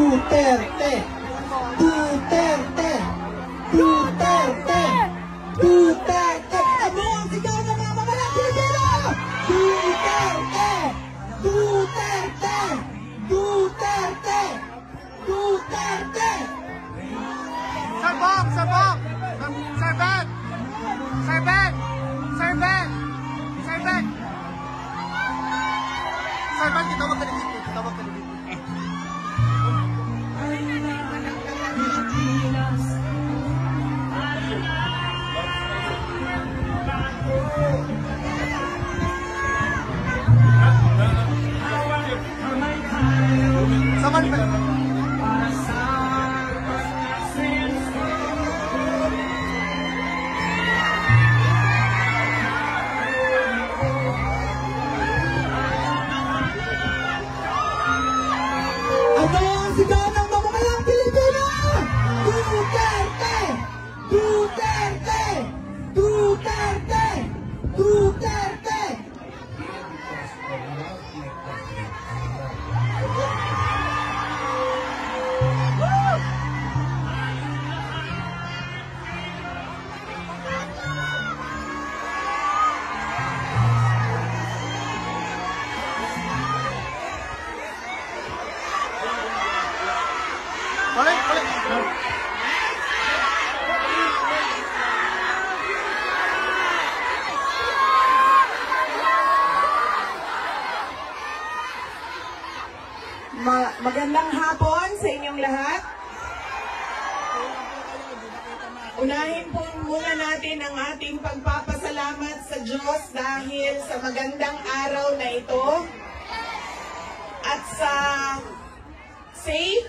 Duterte! Duterte! Duterte! Duterte! Ano ang sigaw ng mga mamalang Pilipino? Duterte! Duterte! Duterte! Duterte! Sir Bob! Sir Bob! Sir Ben! Sir Ben! Sir Ben! Sir Ben! Sir Ben, kitawag ka na dito. Kitawag ka na dito. Saman pa. Ano ang sigaw ng mamamayang Pilipino? Duterte! Duterte! Duterte! Duterte! Balik, balik. Magandang hapon sa inyong lahat. Unahin po muna natin ang ating pagpapasalamat sa Diyos dahil sa magandang araw na ito at sa safe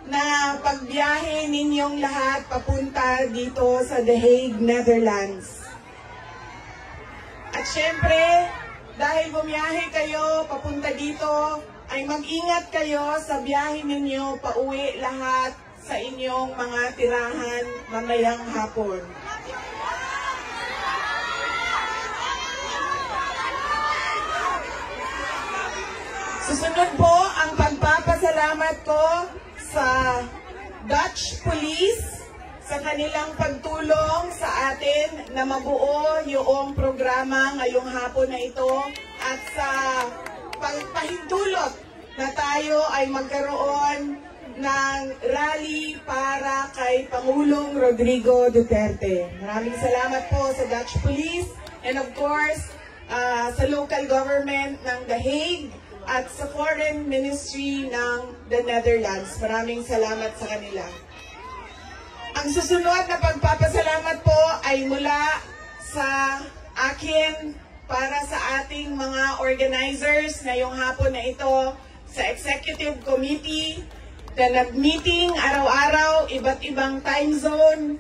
na pagbiyahe ninyong lahat papunta dito sa The Hague, Netherlands. At syempre, dahil bumiyahe kayo papunta dito, ay mag-ingat kayo sa biyahe ninyo pauwi lahat sa inyong mga tirahan mamayang hapon. Susunod po ang pagpapasalamat ko sa Dutch Police sa kanilang pagtulong sa atin na mabuo yung programa ngayong hapon na ito at sa pagpahintulot na tayo ay magkaroon ng rally para kay Pangulong Rodrigo Duterte. Maraming salamat po sa Dutch Police and of course sa local government ng The Hague at sa Foreign Ministry ng the Netherlands. Maraming salamat sa kanila. Ang susunod na pagpapasalamat po ay mula sa akin para sa ating mga organizers ngayong hapon na ito sa Executive Committee na nag-meeting araw-araw, iba't ibang time zone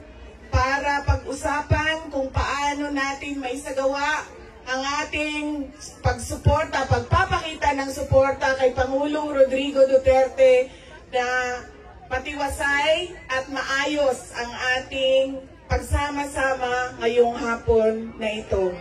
para pag-usapan kung paano natin maisagawa ang ating pagsuporta, pagpapakita ng suporta kay Pangulong Rodrigo Duterte na matiwasay at maayos ang ating pagsama-sama ngayong hapon na ito.